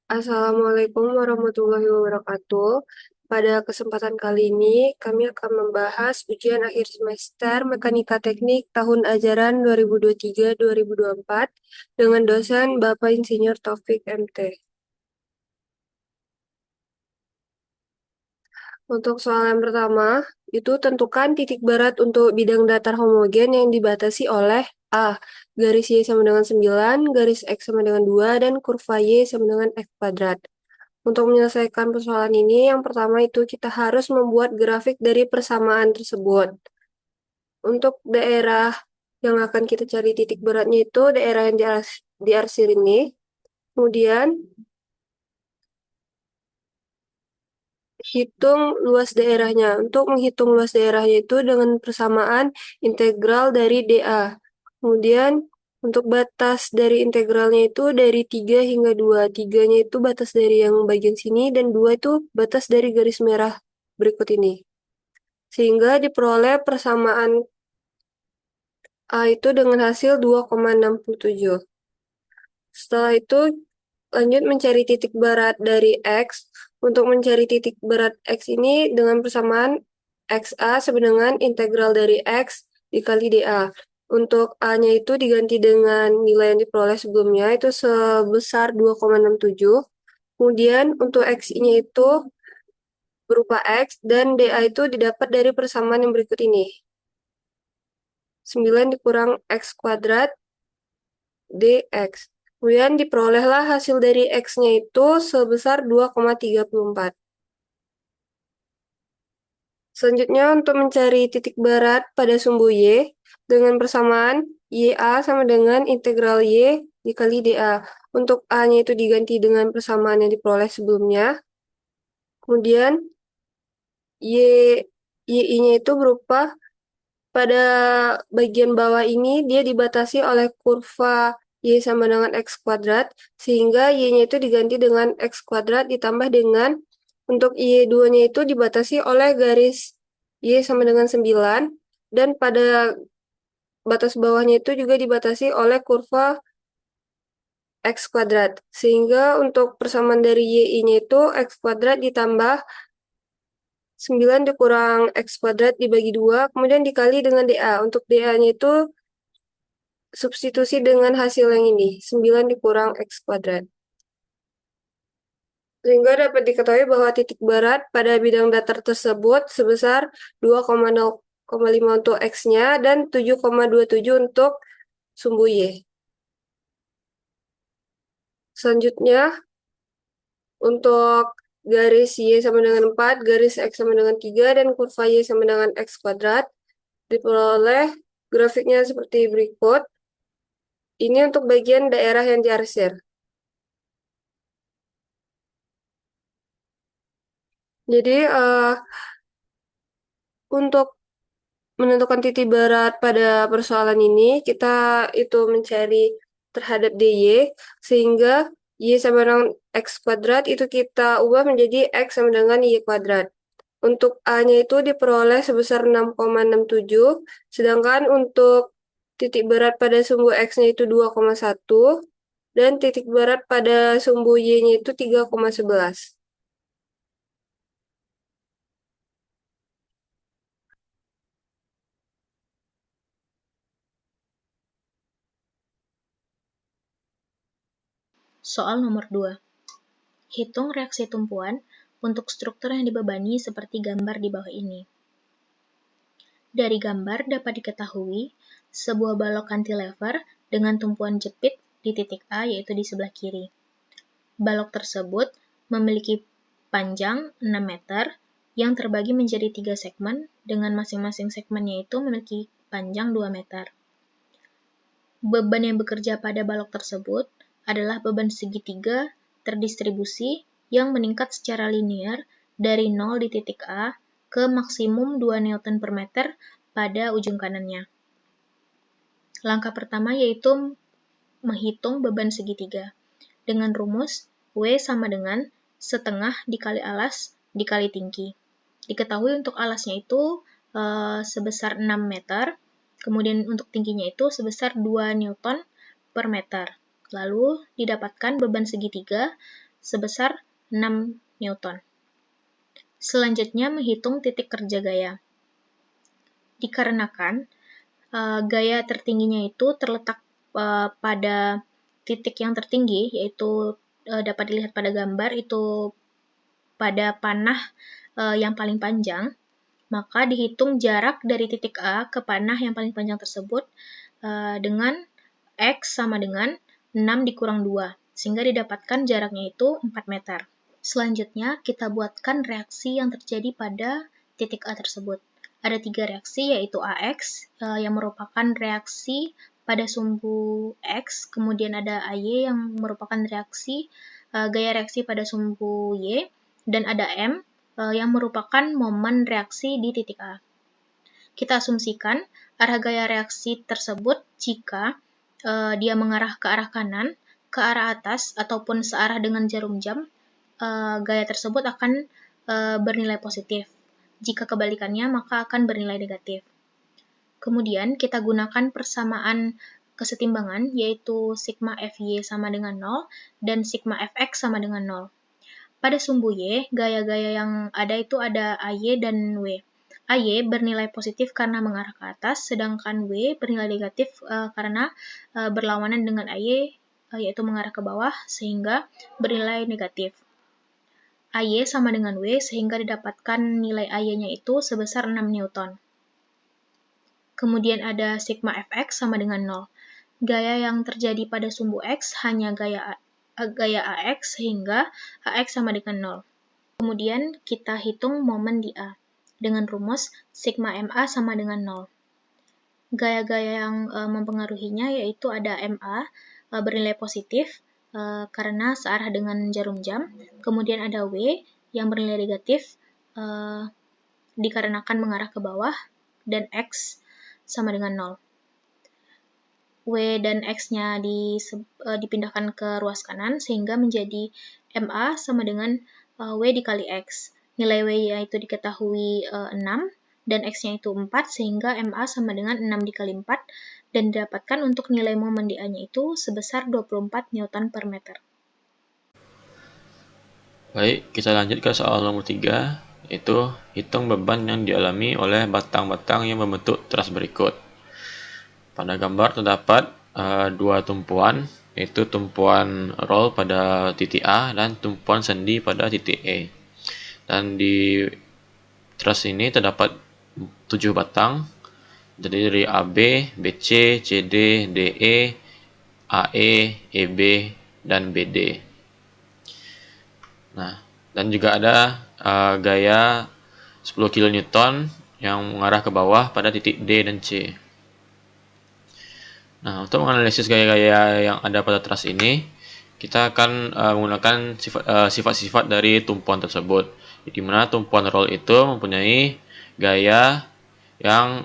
Assalamualaikum warahmatullahi wabarakatuh. Pada kesempatan kali ini, kami akan membahas ujian akhir semester Mekanika Teknik tahun ajaran 2023-2024 dengan dosen Bapak Insinyur Taufik MT. Untuk soal yang pertama, itu tentukan titik berat untuk bidang datar homogen yang dibatasi oleh A. Garis Y sama dengan 9, garis X sama dengan 2, dan kurva Y sama dengan X kuadrat. Untuk menyelesaikan persoalan ini, yang pertama itu kita harus membuat grafik dari persamaan tersebut. Untuk daerah yang akan kita cari titik beratnya itu daerah yang diarsir ini. Kemudian hitung luas daerahnya. Untuk menghitung luas daerahnya itu dengan persamaan integral dari dA. Kemudian untuk batas dari integralnya itu dari 3 hingga 2. 3-nya itu batas dari yang bagian sini dan 2 itu batas dari garis merah berikut ini. Sehingga diperoleh persamaan A itu dengan hasil 2,67. Setelah itu lanjut mencari titik berat dari X. Untuk mencari titik berat X ini dengan persamaan XA sama dengan integral dari X dikali dA. Untuk A-nya itu diganti dengan nilai yang diperoleh sebelumnya itu sebesar 2,67. Kemudian untuk X-nya itu berupa X dan dA itu didapat dari persamaan yang berikut ini. 9 dikurang X kuadrat dx. Kemudian diperolehlah hasil dari X-nya itu sebesar 2,34. Selanjutnya untuk mencari titik berat pada sumbu Y dengan persamaan YA sama dengan integral Y dikali dA. Untuk A-nya itu diganti dengan persamaan yang diperoleh sebelumnya. Kemudian YI-nya itu berupa pada bagian bawah ini dia dibatasi oleh kurva Y sama dengan X kuadrat, sehingga Y-nya itu diganti dengan X kuadrat ditambah dengan untuk Y2-nya itu dibatasi oleh garis Y sama dengan 9, dan pada batas bawahnya itu juga dibatasi oleh kurva X kuadrat. Sehingga untuk persamaan dari YI-nya itu X kuadrat ditambah 9 dikurang X kuadrat dibagi 2, kemudian dikali dengan dA. Untuk dA-nya itu substitusi dengan hasil yang ini, 9 dikurang X kuadrat. Sehingga dapat diketahui bahwa titik berat pada bidang datar tersebut sebesar 2,0,5 untuk X-nya dan 7,27 untuk sumbu Y. Selanjutnya, untuk garis Y sama dengan 4, garis X sama dengan 3, dan kurva Y sama dengan X kuadrat, diperoleh grafiknya seperti berikut. Ini untuk bagian daerah yang diarsir. Jadi, untuk menentukan titik berat pada persoalan ini, kita itu mencari terhadap DY, sehingga Y sama dengan X kuadrat itu kita ubah menjadi X sama dengan Y kuadrat. Untuk A-nya itu diperoleh sebesar 6,67, sedangkan untuk titik berat pada sumbu X-nya itu 2,1, dan titik berat pada sumbu Y-nya itu 3,11. Soal nomor 2. Hitung reaksi tumpuan untuk struktur yang dibebani seperti gambar di bawah ini. Dari gambar dapat diketahui sebuah balok cantilever dengan tumpuan jepit di titik A yaitu di sebelah kiri. Balok tersebut memiliki panjang 6 meter yang terbagi menjadi 3 segmen dengan masing-masing segmennya itu memiliki panjang 2 meter. Beban yang bekerja pada balok tersebut adalah beban segitiga terdistribusi yang meningkat secara linear dari 0 di titik A ke maksimum 2 Newton per meter pada ujung kanannya. Langkah pertama yaitu menghitung beban segitiga. Dengan rumus W sama dengan setengah dikali alas dikali tinggi. Diketahui untuk alasnya itu sebesar 6 meter, kemudian untuk tingginya itu sebesar 2 Newton per meter. Lalu didapatkan beban segitiga sebesar 6 Newton. Selanjutnya menghitung titik kerja gaya. Dikarenakan gaya tertingginya itu terletak pada titik yang tertinggi, yaitu dapat dilihat pada gambar itu pada panah yang paling panjang, maka dihitung jarak dari titik A ke panah yang paling panjang tersebut dengan X sama dengan 6 dikurang 2, sehingga didapatkan jaraknya itu 4 meter. Selanjutnya, kita buatkan reaksi yang terjadi pada titik A tersebut. Ada 3 reaksi, yaitu AX, yang merupakan reaksi pada sumbu X, kemudian ada AY yang merupakan reaksi gaya reaksi pada sumbu Y, dan ada M yang merupakan momen reaksi di titik A. Kita asumsikan arah gaya reaksi tersebut jika dia mengarah ke arah kanan, ke arah atas, ataupun searah dengan jarum jam, gaya tersebut akan bernilai positif. Jika kebalikannya, maka akan bernilai negatif. Kemudian, kita gunakan persamaan kesetimbangan, yaitu sigma Fy sama dengan 0, dan sigma Fx sama dengan 0. Pada sumbu Y, gaya-gaya yang ada itu ada AY dan W. AY bernilai positif karena mengarah ke atas, sedangkan W bernilai negatif karena berlawanan dengan AY, yaitu mengarah ke bawah, sehingga bernilai negatif. AY sama dengan W, sehingga didapatkan nilai AY-nya itu sebesar 6 Newton. Kemudian ada sigma Fx sama dengan 0. Gaya yang terjadi pada sumbu X hanya gaya AX, sehingga AX sama dengan 0. Kemudian kita hitung momen di A dengan rumus sigma MA sama dengan 0. Gaya-gaya yang mempengaruhinya yaitu ada MA bernilai positif karena searah dengan jarum jam, kemudian ada W yang bernilai negatif dikarenakan mengarah ke bawah, dan X sama dengan 0. W dan X-nya dipindahkan ke ruas kanan, sehingga menjadi MA sama dengan W dikali X. Nilai W-nya itu diketahui 6, dan X-nya itu 4, sehingga MA sama dengan 6 dikali 4, dan didapatkan untuk nilai momen di A-nya itu sebesar 24 Newton per meter. Baik, kita lanjut ke soal nomor 3, yaitu hitung beban yang dialami oleh batang-batang yang membentuk teras berikut. Pada gambar terdapat dua tumpuan, yaitu tumpuan roll pada titik A dan tumpuan sendi pada titik E. Dan di teras ini terdapat 7 batang, jadi dari AB, BC, CD, DE, AE, EB, dan BD. Nah, dan juga ada gaya 10 kN yang mengarah ke bawah pada titik D dan C. Nah, untuk menganalisis gaya-gaya yang ada pada teras ini, kita akan menggunakan sifat-sifat dari tumpuan tersebut, di mana tumpuan roll itu mempunyai gaya yang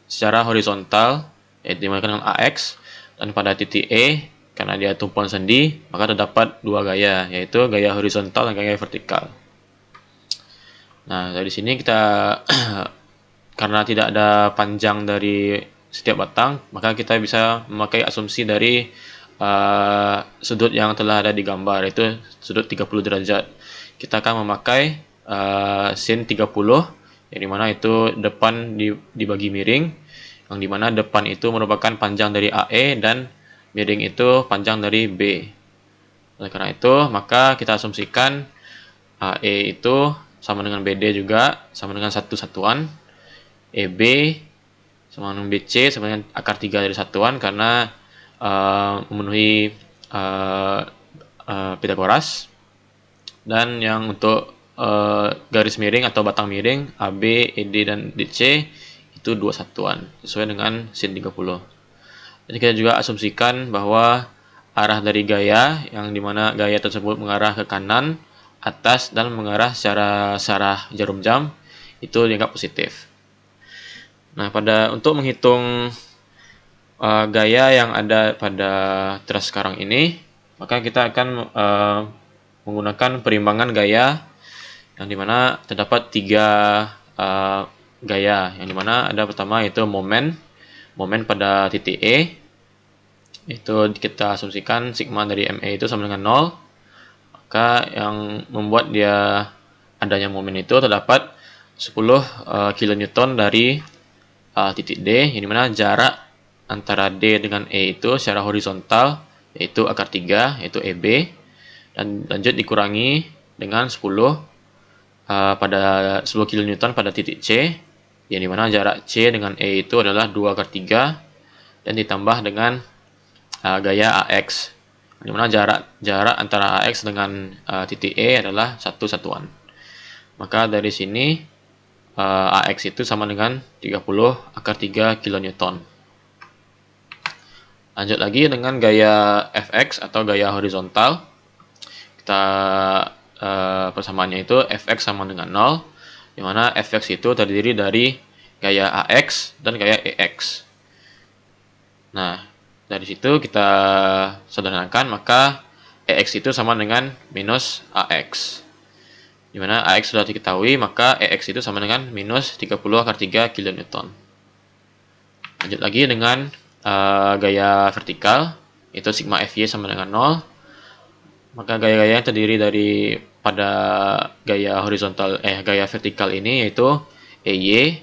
secara horizontal, yaitu dengan AX, dan pada titik E, karena dia tumpuan sendi, maka terdapat dua gaya, yaitu gaya horizontal dan gaya vertikal. Nah, dari sini kita karena tidak ada panjang dari setiap batang, maka kita bisa memakai asumsi dari sudut yang telah ada di gambar, yaitu sudut 30 derajat. Kita akan memakai sin 30, yang dimana itu depan dibagi miring, yang dimana depan itu merupakan panjang dari AE dan miring itu panjang dari B. Oleh karena itu, maka kita asumsikan AE itu sama dengan BD juga, sama dengan satu satuan. EB sama dengan BC sama dengan akar 3 dari satuan, karena memenuhi Pitagoras. Dan yang untuk garis miring atau batang miring AB, ED, dan DC itu 2 satuan, sesuai dengan sin 30. Dan kita juga asumsikan bahwa arah dari gaya, yang dimana gaya tersebut mengarah ke kanan, atas, dan mengarah secara jarum jam, itu dianggap positif. Nah, untuk menghitung gaya yang ada pada teras sekarang ini, maka kita akan menggunakan perimbangan gaya, yang dimana terdapat 3 gaya, yang dimana ada pertama yaitu momen pada titik E, itu kita asumsikan sigma dari ME itu sama dengan 0. Maka yang membuat dia adanya momen itu terdapat 10 kilonewton dari titik D, yang dimana jarak antara D dengan E itu secara horizontal yaitu akar 3, yaitu EB, dan lanjut dikurangi dengan 10 pada 10 kilonewton pada titik C, yang dimana jarak C dengan E itu adalah 2 akar 3, dan ditambah dengan gaya AX, di mana jarak antara AX dengan titik E adalah 1 satuan. Maka dari sini AX itu sama dengan 30 akar 3 kilonewton. Lanjut lagi dengan gaya Fx atau gaya horizontal. Kita persamaannya itu Fx sama dengan 0, di mana Fx itu terdiri dari gaya AX dan gaya EX. Nah, dari situ kita sederhanakan, maka EX itu sama dengan minus AX. Dimana AX sudah diketahui, maka EX itu sama dengan minus 30 akar 3 kilonewton. Lanjut lagi dengan gaya vertikal, itu sigma Fy sama dengan 0. Maka gaya-gaya yang terdiri dari pada gaya horizontal gaya vertikal ini yaitu EY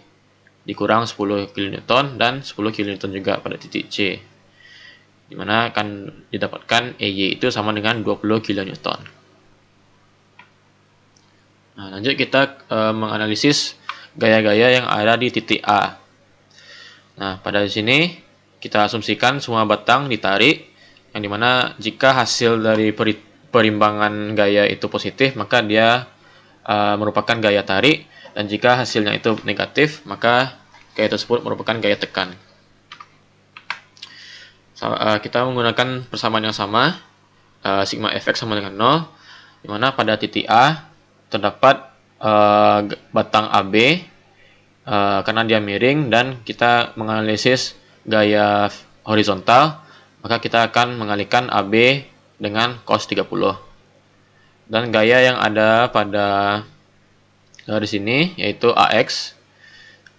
dikurang 10 kilonewton dan 10 kilonewton juga pada titik C, dimana akan didapatkan EY itu sama dengan 20 kilonewton. Nah, lanjut kita menganalisis gaya-gaya yang ada di titik A. Nah, pada sini kita asumsikan semua batang ditarik, yang dimana jika hasil dari perimbangan gaya itu positif, maka dia merupakan gaya tarik, dan jika hasilnya itu negatif, maka gaya tersebut merupakan gaya tekan. Kita menggunakan persamaan yang sama, sigma Fx sama dengan 0, dimana pada titik A terdapat batang AB karena dia miring, dan kita menganalisis gaya horizontal, maka kita akan mengalihkan AB dengan cos 30. Dan gaya yang ada pada di sini yaitu AX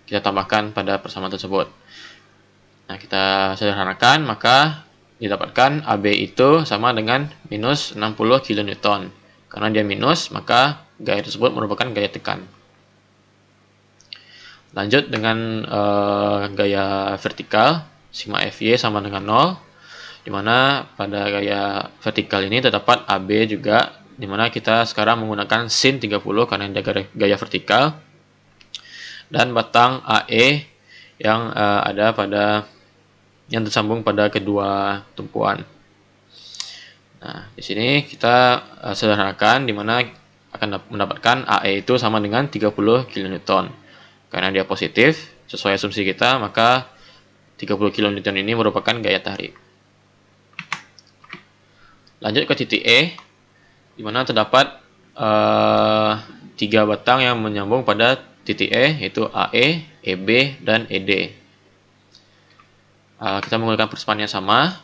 kita tambahkan pada persamaan tersebut. Nah, kita sederhanakan, maka didapatkan AB itu sama dengan minus 60 kilonewton. Karena dia minus, maka gaya tersebut merupakan gaya tekan. Lanjut dengan gaya vertikal, sigma Fy sama dengan 0, dimana pada gaya vertikal ini terdapat AB juga, dimana kita sekarang menggunakan sin 30 karena dia gaya vertikal, dan batang AE yang ada pada yang tersambung pada kedua tumpuan. Nah, di sini kita sederhanakan, di mana akan mendapatkan AE itu sama dengan 30 kilonewton. Karena dia positif, sesuai asumsi kita, maka 30 kilonewton ini merupakan gaya tarik. Lanjut ke titik E, di mana terdapat 3 batang yang menyambung pada titik E, yaitu AE, EB, dan ED. Kita menggunakan persamaan yang sama.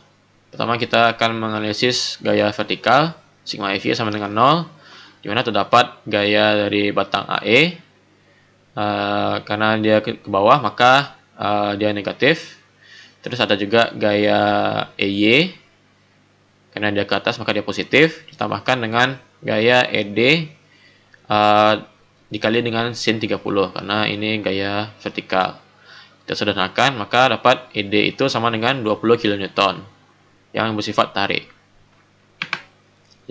Pertama kita akan menganalisis gaya vertikal, sigma Fy sama dengan 0, di mana terdapat gaya dari batang AE. Karena dia ke bawah, maka dia negatif. Terus ada juga gaya EY, karena dia ke atas maka dia positif, ditambahkan dengan gaya ED dikali dengan sin 30, karena ini gaya vertikal. Kita sederhanakan, maka dapat ED itu sama dengan 20 kilonewton yang bersifat tarik.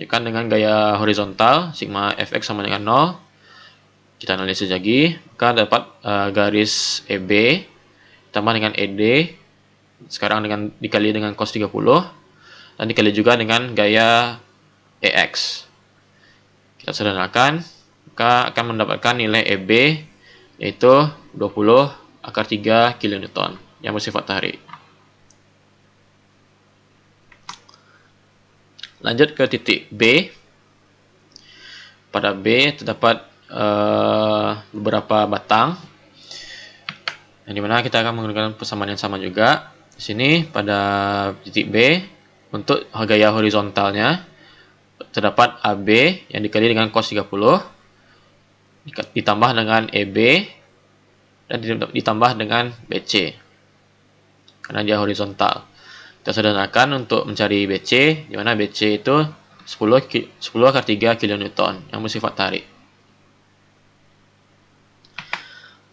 Jika dengan gaya horizontal, sigma Fx sama dengan 0, kita analisis lagi, maka dapat garis EB ditambah dengan ED, sekarang dikali dengan cos 30, dan dikali juga dengan gaya EX. Kita sederhanakan, maka akan mendapatkan nilai EB yaitu 20 akar 3 kilonewton yang bersifat tarik. Lanjut ke titik B. Pada B terdapat beberapa batang, yang dimana kita akan menggunakan persamaan yang sama juga. Di sini pada titik B, untuk gaya horizontalnya terdapat AB yang dikali dengan cos 30 ditambah dengan EB dan ditambah dengan BC, karena dia horizontal. Kita sederhanakan untuk mencari BC, di mana BC itu 10 akar 3 kN yang bersifat tarik.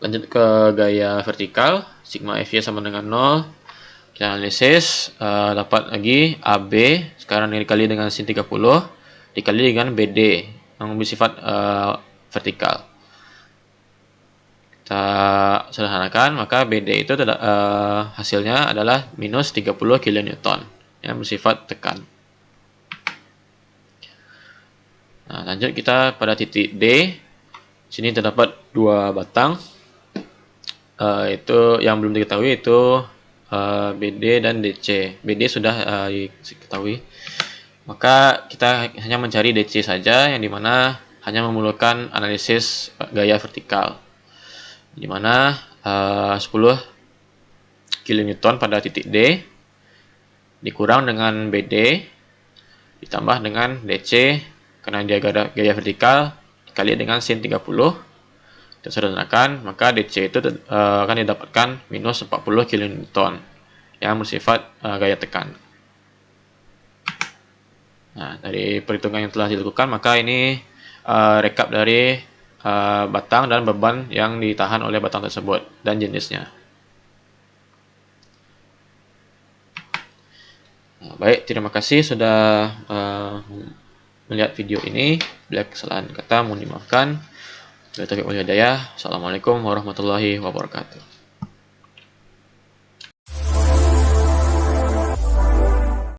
Lanjut ke gaya vertikal, sigma Fy sama dengan 0. Kita analisis, dapat lagi AB sekarang dikali dengan sin 30 dikali dengan BD yang bersifat vertikal. Kita sederhanakan, maka BD itu hasilnya adalah minus 30 kN yang bersifat tekan. Nah, lanjut kita pada titik D. Sini terdapat dua batang. Itu yang belum diketahui itu BD dan DC. BD sudah diketahui. Maka kita hanya mencari DC saja, yang dimana hanya memerlukan analisis gaya vertikal. Dimana 10 kN pada titik D dikurang dengan BD ditambah dengan DC karena dia gaya vertikal dikali dengan sin 30. Kita sederhanakan, maka DC itu akan didapatkan minus 40 kN yang bersifat gaya tekan. Nah, dari perhitungan yang telah dilakukan, maka ini rekap dari batang dan beban yang ditahan oleh batang tersebut dan jenisnya. Nah, baik, terima kasih sudah melihat video ini. Bila kesalahan kata mohon dimaafkan. Assalamualaikum warahmatullahi wabarakatuh.